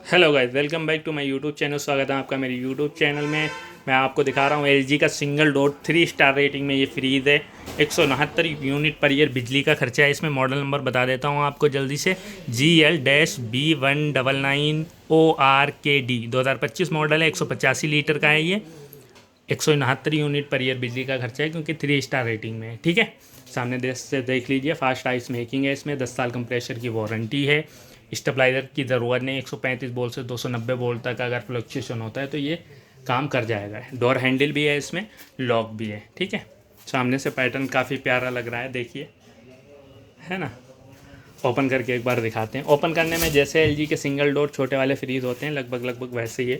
Hello guys, welcome back to my YouTube channel. स्वागत है आपका मेरे यूट्यूब चैनल में। मैं आपको दिखा रहा हूँ LG का सिंगल डोर 3 स्टार रेटिंग में ये फ्रीज़ है। 169 यूनिट पर ईयर बिजली का खर्चा है। इसमें मॉडल नंबर बता देता हूँ आपको जल्दी से, GL-B199ORKD 2025 मॉडल है। 185 लीटर का है ये। 169 यूनिट पर ईयर बिजली का खर्चा है क्योंकि 3 स्टार रेटिंग में है। ठीक है, सामने देश से देख लीजिए। फास्ट आइस मेकिंग है इसमें। 10 साल कंप्रेशर की वारंटी है। स्टेबलाइजर की ज़रूरत नहीं। 135 वोल्ट से 290 वोल्ट तक अगर फ्लक्चुएशन होता है तो ये काम कर जाएगा। डोर हैंडल भी है इसमें, लॉक भी है। ठीक है, सामने से पैटर्न काफ़ी प्यारा लग रहा है, देखिए, है ना। ओपन करके एक बार दिखाते हैं। ओपन करने में जैसे LG के सिंगल डोर छोटे वाले फ्रीज़ होते हैं, लगभग वैसे ही है।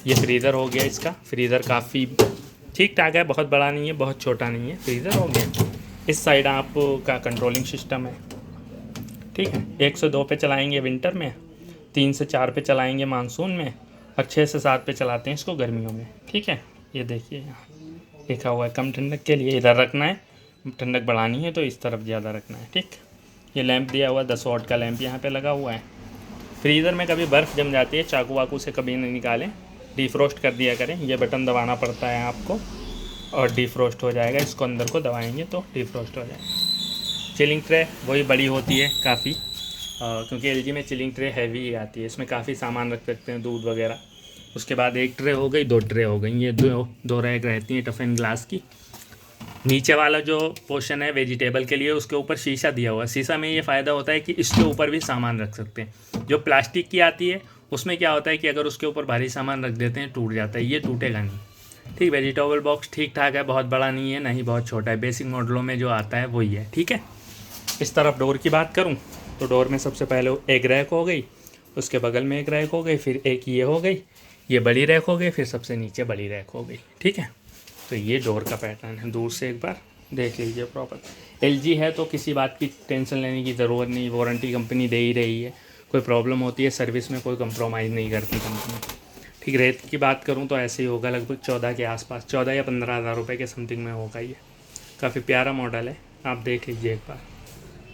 ये फ्रीज़र हो गया इसका। फ्रीज़र काफ़ी ठीक ठाक है, बहुत बड़ा नहीं है, बहुत छोटा नहीं है, फ्रीज़र हो गया। इस साइड आपका कंट्रोलिंग सिस्टम है। ठीक है, 1 से 2 पे चलाएंगे विंटर में, 3 से 4 पे चलाएंगे मानसून में, और 6 से 7 पे चलाते हैं इसको गर्मियों में। ठीक है, ये देखिए यहाँ लिखा हुआ है कम ठंडक के लिए इधर रखना है, ठंडक बढ़ानी है तो इस तरफ ज़्यादा रखना है। ठीक, ये लैंप दिया हुआ 10 वाट का लैंप यहाँ पे लगा हुआ है। फ्रीज़र में कभी बर्फ़ जम जाती है, चाकू वाकू से कभी नहीं निकालें, डिफ्रोस्ट कर दिया करें। ये बटन दबाना पड़ता है आपको और डिफ्रोस्ट हो जाएगा। इसको अंदर को दबाएंगे तो डिफ्रोस्ट हो जाएगा। चिलिंग ट्रे वही बड़ी होती है काफ़ी, क्योंकि LG में चिलिंग ट्रे हैवी ही आती है। इसमें काफ़ी सामान रख सकते हैं, दूध वगैरह। उसके बाद एक ट्रे हो गई, 2 ट्रे हो गई। ये दो रैक रहती हैं टफ एंड ग्लास की। नीचे वाला जो पोर्शन है वेजिटेबल के लिए, उसके ऊपर शीशा दिया हुआ है। शीशा में ये फ़ायदा होता है कि इसके ऊपर भी सामान रख सकते हैं। जो प्लास्टिक की आती है उसमें क्या होता है कि अगर उसके ऊपर भारी सामान रख देते हैं टूट जाता है, ये टूटेगा नहीं। ठीक, वेजिटेबल बॉक्स ठीक ठाक है, बहुत बड़ा नहीं है ना ही बहुत छोटा है। बेसिक मॉडलों में जो आता है वही है। ठीक है, इस तरफ डोर की बात करूं तो डोर में सबसे पहले एक रैक हो गई, उसके बगल में एक रैक हो गई, फिर एक ये हो गई, ये बड़ी रैक हो गई, फिर सबसे नीचे बड़ी रैक हो गई। ठीक है, तो ये डोर का पैटर्न है। दूर से एक बार देख लीजिए प्रॉपर। LG है तो किसी बात की टेंशन लेने की ज़रूरत नहीं, वारंटी कंपनी दे ही रही है। कोई प्रॉब्लम होती है सर्विस में कोई कंप्रोमाइज़ नहीं करती कंपनी। ठीक, रेट की बात करूँ तो ऐसे ही होगा, लगभग 14 के आसपास, 14 या 15 हज़ार रुपये के समथिंग में होगा। ये काफ़ी प्यारा मॉडल है, आप देख लीजिए एक बार।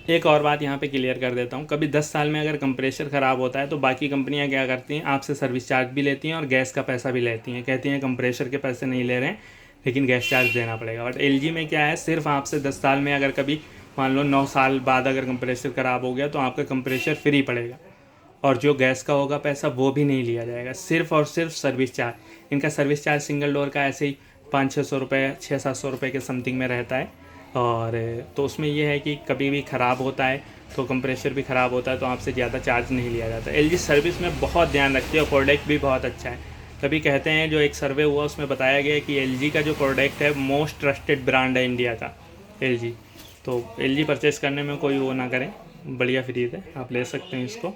एक और बात यहाँ पे क्लियर कर देता हूँ, कभी 10 साल में अगर कंप्रेशर ख़राब होता है तो बाकी कंपनियाँ क्या करती हैं, आपसे सर्विस चार्ज भी लेती हैं और गैस का पैसा भी लेती हैं। कहती हैं कंप्रेशर के पैसे नहीं ले रहे हैं लेकिन गैस चार्ज देना पड़ेगा। बट LG में क्या है, सिर्फ आपसे 10 साल में अगर कभी मान लो 9 साल बाद अगर कंप्रेशर ख़राब हो गया तो आपका कंप्रेशर फ्री पड़ेगा, और जो गैस का होगा पैसा वो भी नहीं लिया जाएगा, सिर्फ और सिर्फ सर्विस चार्ज। इनका सर्विस चार्ज सिंगल डोर का ऐसे ही 500-600 रुपये, 600-700 रुपये के समथिंग में रहता है। और तो उसमें ये है कि कभी भी ख़राब होता है तो कंप्रेशर भी ख़राब होता है तो आपसे ज़्यादा चार्ज नहीं लिया जाता। LG सर्विस में बहुत ध्यान रखती है और प्रोडक्ट भी बहुत अच्छा है। तभी कहते हैं, जो एक सर्वे हुआ उसमें बताया गया कि LG का जो प्रोडक्ट है मोस्ट ट्रस्टेड ब्रांड है इंडिया का LG। तो LG परचेज़ करने में कोई वो ना करें, बढ़िया फ्रीज है, आप ले सकते हैं इसको।